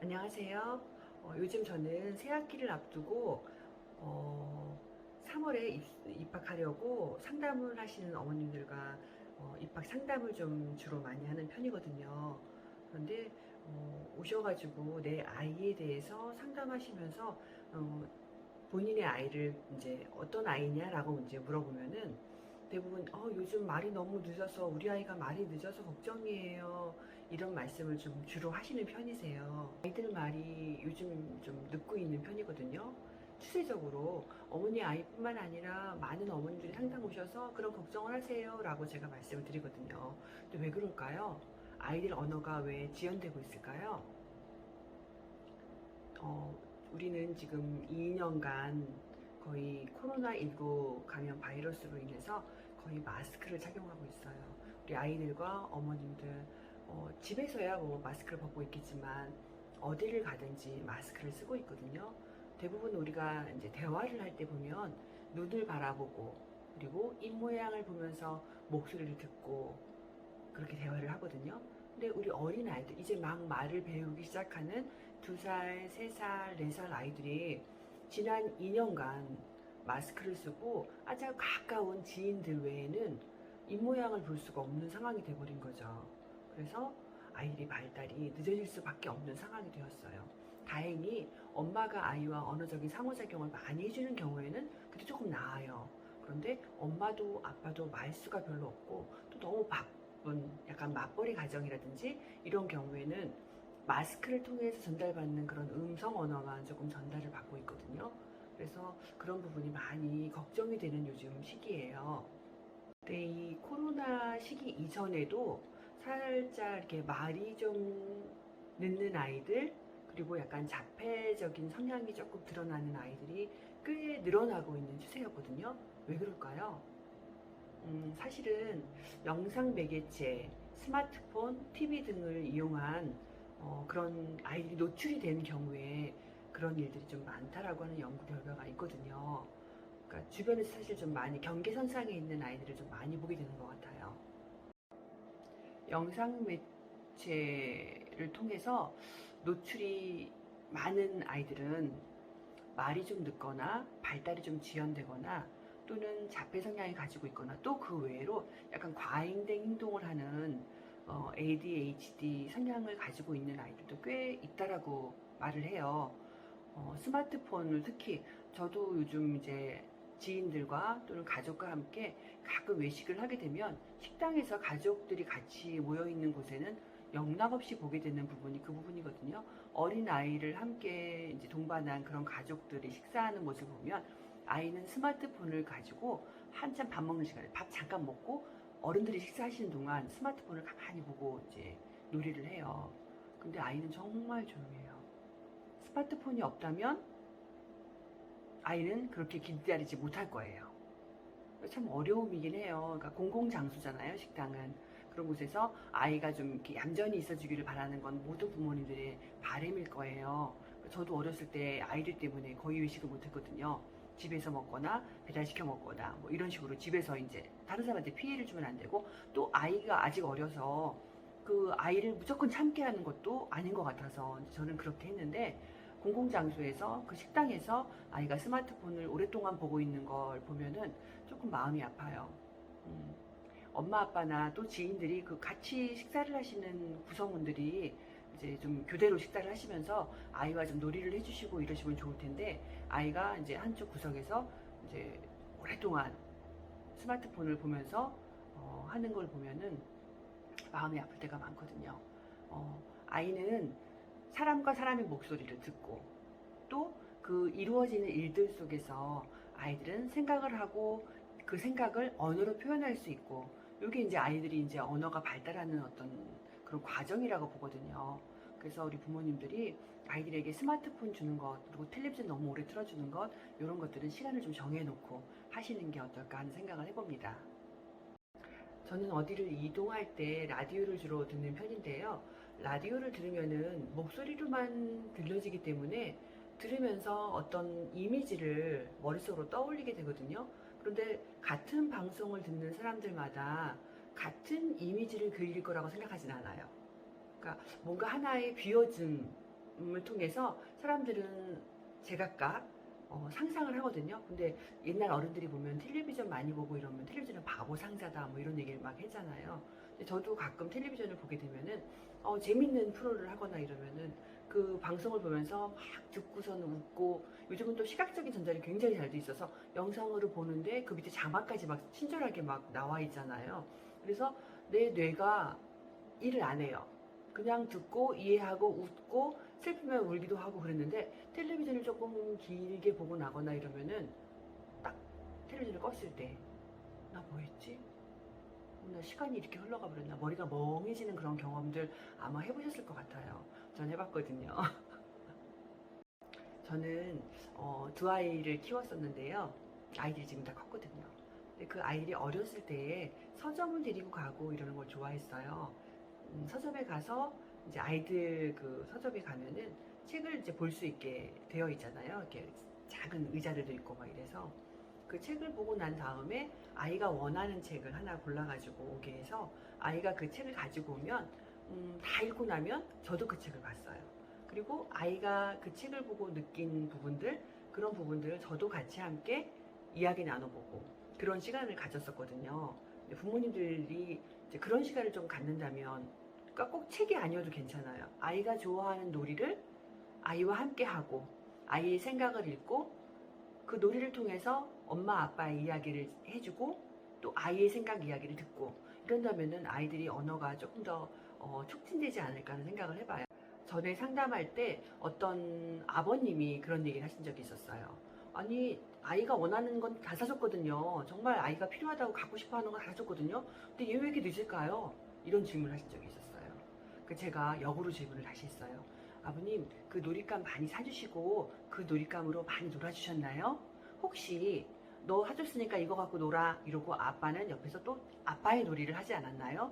안녕하세요. 요즘 저는 새학기를 앞두고 3월에 입학하려고 상담을 하시는 어머님들과 입학 상담을 좀 주로 많이 하는 편이거든요. 그런데 오셔가지고 내 아이에 대해서 상담하시면서 어, 본인의 아이를 이제 어떤 아이냐라고 이제 물어보면은 대부분 요즘 말이 너무 늦어서 우리 아이가 말이 늦어서 걱정이에요. 이런 말씀을 좀 주로 하시는 편이세요. 아이들 말이 요즘 좀 늦고 있는 편이거든요. 추세적으로 어머니 아이뿐만 아니라 많은 어머님들이 상담 오셔서 그런 걱정을 하세요 라고 제가 말씀을 드리거든요. 근데 왜 그럴까요? 아이들 언어가 왜 지연되고 있을까요? 어, 우리는 지금 2년간 거의 코로나19 감염 바이러스로 인해서 거의 마스크를 착용하고 있어요. 우리 아이들과 어머님들, 집에서야 뭐 마스크를 벗고 있겠지만 어디를 가든지 마스크를 쓰고 있거든요. 대부분 우리가 이제 대화를 할 때 보면 눈을 바라보고 그리고 입 모양을 보면서 목소리를 듣고 그렇게 대화를 하거든요. 근데 우리 어린 아이들, 이제 막 말을 배우기 시작하는 2살, 3살, 4살 아이들이 지난 2년간 마스크를 쓰고 아주 가까운 지인들 외에는 입모양을 볼 수가 없는 상황이 돼버린 거죠. 그래서 아이들이 발달이 늦어질 수밖에 없는 상황이 되었어요. 다행히 엄마가 아이와 언어적인 상호작용을 많이 해주는 경우에는 그게 조금 나아요. 그런데 엄마도 아빠도 말수가 별로 없고 또 너무 약간 맞벌이 가정이라든지 이런 경우에는 마스크를 통해서 전달받는 그런 음성 언어만 조금 전달을 받고 있거든요. 그래서 그런 부분이 많이 걱정이 되는 요즘 시기예요. 근데 이 코로나 시기 이전에도 살짝 이렇게 말이 좀 늦는 아이들, 그리고 약간 자폐적인 성향이 조금 드러나는 아이들이 꽤 늘어나고 있는 추세였거든요. 왜 그럴까요? 사실은 영상 매개체, 스마트폰, TV 등을 이용한 그런 아이들이 노출이 된 경우에 그런 일들이 좀 많다라고 하는 연구 결과가 있거든요. 그러니까 주변에서 사실 좀 많이 경계선상에 있는 아이들을 좀 많이 보게 되는 것 같아요. 영상 매체를 통해서 노출이 많은 아이들은 말이 좀 늦거나 발달이 좀 지연되거나 또는 자폐 성향이 가지고 있거나 또 그 외로 약간 과잉된 행동을 하는 ADHD 성향을 가지고 있는 아이들도 꽤 있다라고 말을 해요. 스마트폰을 특히 저도 요즘 이제 지인들과 또는 가족과 함께 가끔 외식을 하게 되면 식당에서 가족들이 같이 모여 있는 곳에는 영락없이 보게 되는 부분이 그 부분이거든요. 어린 아이를 함께 이제 동반한 그런 가족들이 식사하는 모습을 보면 아이는 스마트폰을 가지고 한참 밥 먹는 시간에 밥 잠깐 먹고 어른들이 식사하시는 동안 스마트폰을 가만히 보고 이제 놀이를 해요. 근데 아이는 정말 조용해요. 스마트폰이 없다면 아이는 그렇게 기다리지 못할 거예요. 참 어려움이긴 해요. 그러니까 공공장소잖아요, 식당은. 그런 곳에서 아이가 좀 이렇게 얌전히 있어주기를 바라는 건 모든 부모님들의 바람일 거예요. 저도 어렸을 때 아이들 때문에 거의 외식을 못했거든요. 집에서 먹거나 배달시켜 먹거나 뭐 이런 식으로 집에서 이제 다른 사람한테 피해를 주면 안 되고 또 아이가 아직 어려서 그 아이를 무조건 참게 하는 것도 아닌 것 같아서 저는 그렇게 했는데 공공장소에서 그 식당에서 아이가 스마트폰을 오랫동안 보고 있는 걸 보면은 조금 마음이 아파요. 음, 엄마 아빠나 또 지인들이 그 같이 식사를 하시는 구성원들이 이제 좀 교대로 식사를 하시면서 아이와 좀 놀이를 해주시고 이러시면 좋을 텐데 아이가 이제 한쪽 구석에서 이제 오랫동안 스마트폰을 보면서 하는 걸 보면은 마음이 아플 때가 많거든요. 아이는 사람과 사람의 목소리를 듣고 또 그 이루어지는 일들 속에서 아이들은 생각을 하고 그 생각을 언어로 표현할 수 있고 이게 이제 아이들이 이제 언어가 발달하는 어떤 그런 과정이라고 보거든요. 그래서 우리 부모님들이 아이들에게 스마트폰 주는 것 그리고 텔레비전 너무 오래 틀어주는 것 이런 것들은 시간을 좀 정해놓고 하시는 게 어떨까 하는 생각을 해봅니다. 저는 어디를 이동할 때 라디오를 주로 듣는 편인데요. 라디오를 들으면은 목소리로만 들려지기 때문에 들으면서 어떤 이미지를 머릿속으로 떠올리게 되거든요. 그런데 같은 방송을 듣는 사람들마다 같은 이미지를 그릴 거라고 생각하진 않아요. 그러니까 뭔가 하나의 비어짐, 통해서 사람들은 제각각 상상을 하거든요. 근데 옛날 어른들이 보면 텔레비전 많이 보고 이러면 텔레비전은 바보 상사다 뭐 이런 얘기를 막 했잖아요. 근데 저도 가끔 텔레비전을 보게 되면은 재밌는 프로를 하거나 이러면은 그 방송을 보면서 막 듣고서는 웃고, 요즘은 또 시각적인 전달이 굉장히 잘 돼 있어서 영상으로 보는데 그 밑에 자막까지 막 친절하게 막 나와 있잖아요. 그래서 내 뇌가 일을 안 해요. 그냥 듣고 이해하고 웃고 슬프면 울기도 하고 그랬는데, 텔레비전을 조금 길게 보고 나거나 이러면은 딱 텔레비전을 껐을 때 나 뭐 했지? 나 시간이 이렇게 흘러가 버렸나? 머리가 멍해지는 그런 경험들 아마 해보셨을 것 같아요. 전 해봤거든요. 저는 두 아이를 키웠었는데요. 아이들이 지금 다 컸거든요. 근데 그 아이들이 어렸을 때에 서점을 데리고 가고 이러는 걸 좋아했어요. 서점에 가서 이제 아이들 그 서점에 가면은 책을 이제 볼 수 있게 되어 있잖아요. 이렇게 작은 의자들도 있고 막 이래서 그 책을 보고 난 다음에 아이가 원하는 책을 하나 골라가지고 오게 해서 아이가 그 책을 가지고 오면 다 읽고 나면 저도 그 책을 봤어요. 그리고 아이가 그 책을 보고 느낀 부분들, 그런 부분들을 저도 같이 함께 이야기 나눠보고 그런 시간을 가졌었거든요. 부모님들이 이제 그런 시간을 좀 갖는다면, 그러니까 꼭 책이 아니어도 괜찮아요. 아이가 좋아하는 놀이를 아이와 함께 하고 아이의 생각을 읽고 그 놀이를 통해서 엄마 아빠의 이야기를 해주고 또 아이의 생각 이야기를 듣고 이런다면은 아이들이 언어가 조금 더 촉진되지 않을까 하는 생각을 해봐요. 전에 상담할 때 어떤 아버님이 그런 얘기를 하신 적이 있었어요. 아니, 아이가 원하는 건 다 사줬거든요. 정말 아이가 필요하다고 갖고 싶어 하는 거 다 사줬거든요. 근데 얘 왜 이렇게 늦을까요? 이런 질문을 하신 적이 있었어요. 그 제가 역으로 질문을 다시 했어요. 아버님, 그 놀잇감 많이 사주시고 그 놀잇감으로 많이 놀아주셨나요? 혹시 너 사줬으니까 이거 갖고 놀아 이러고 아빠는 옆에서 또 아빠의 놀이를 하지 않았나요?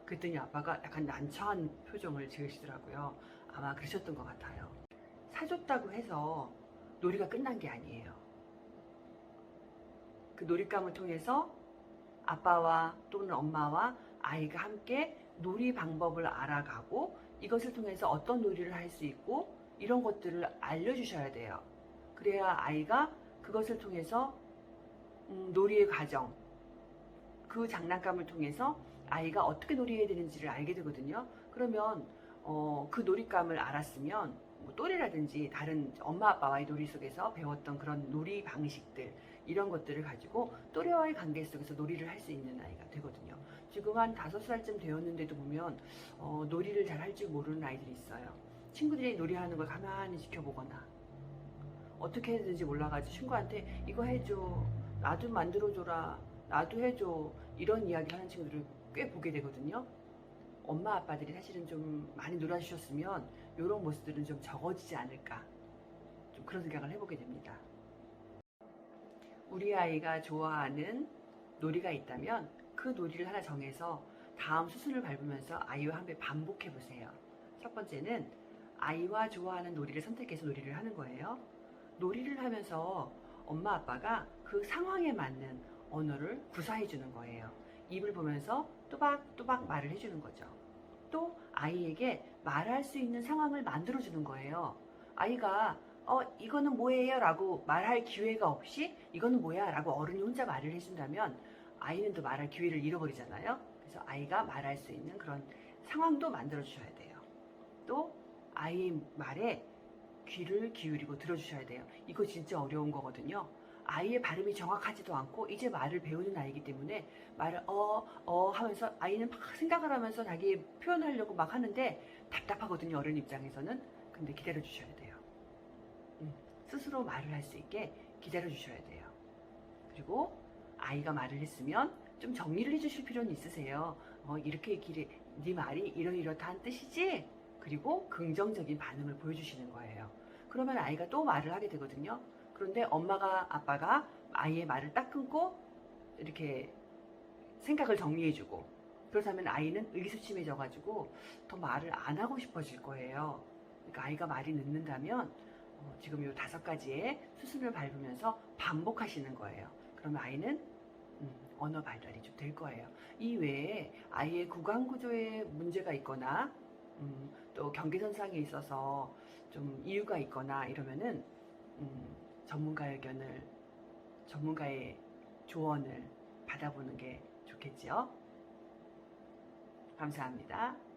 그랬더니 아빠가 약간 난처한 표정을 지으시더라고요. 아마 그러셨던 것 같아요. 사줬다고 해서 놀이가 끝난 게 아니에요. 그 놀잇감을 통해서 아빠와 또는 엄마와 아이가 함께 놀이 방법을 알아가고 이것을 통해서 어떤 놀이를 할 수 있고 이런 것들을 알려주셔야 돼요. 그래야 아이가 그것을 통해서 놀이의 과정, 그 장난감을 통해서 아이가 어떻게 놀이해야 되는지를 알게 되거든요. 그러면 그 놀잇감을 알았으면 뭐 또래라든지 다른 엄마 아빠와의 놀이 속에서 배웠던 그런 놀이 방식들, 이런 것들을 가지고 또래와의 관계 속에서 놀이를 할 수 있는 아이가 되거든요. 지금 한 5살쯤 되었는데도 보면 놀이를 잘 할 줄 모르는 아이들이 있어요. 친구들이 놀이하는 걸 가만히 지켜보거나 어떻게 해야 되는지 몰라가지고 친구한테 이거 해줘, 나도 만들어줘라, 나도 해줘, 이런 이야기 하는 친구들을 꽤 보게 되거든요. 엄마 아빠들이 사실은 좀 많이 놀아주셨으면 이런 모습들은 좀 적어지지 않을까, 좀 그런 생각을 해보게 됩니다. 우리 아이가 좋아하는 놀이가 있다면 그 놀이를 하나 정해서 다음 수순을 밟으면서 아이와 함께 반복해 보세요. 첫 번째는 아이와 좋아하는 놀이를 선택해서 놀이를 하는 거예요. 놀이를 하면서 엄마 아빠가 그 상황에 맞는 언어를 구사해 주는 거예요. 입을 보면서 또박또박 말을 해주는 거죠. 또 아이에게 말할 수 있는 상황을 만들어 주는 거예요. 아이가 이거는 뭐예요? 라고 말할 기회가 없이 이거는 뭐야? 라고 어른이 혼자 말을 해준다면 아이는 또 말할 기회를 잃어버리잖아요. 그래서 아이가 말할 수 있는 그런 상황도 만들어 주셔야 돼요. 또 아이의 말에 귀를 기울이고 들어주셔야 돼요. 이거 진짜 어려운 거거든요. 아이의 발음이 정확하지도 않고 이제 말을 배우는 아이기 때문에 말을 하면서 아이는 막 생각을 하면서 자기 표현하려고 막 하는데 답답하거든요. 어른 입장에서는. 근데 기다려 주셔야 돼요. 스스로 말을 할 수 있게 기다려 주셔야 돼요. 그리고 아이가 말을 했으면 좀 정리를 해주실 필요는 있으세요. 이렇게 네 말이 이러이러한 뜻이지? 그리고 긍정적인 반응을 보여주시는 거예요. 그러면 아이가 또 말을 하게 되거든요. 그런데 엄마가 아빠가 아이의 말을 딱 끊고 이렇게 생각을 정리해주고, 그렇다면 아이는 의기소침해져가지고 더 말을 안 하고 싶어질 거예요. 그러니까 아이가 말이 늦는다면 지금 이 5가지의 수순을 밟으면서 반복하시는 거예요. 그러면 아이는 언어 발달이 좀 될 거예요. 이 외에 아이의 구강 구조에 문제가 있거나 또 경계선상에 있어서 좀 이유가 있거나 이러면은 전문가의 의견을, 전문가의 조언을 받아보는 게 좋겠지요. 감사합니다.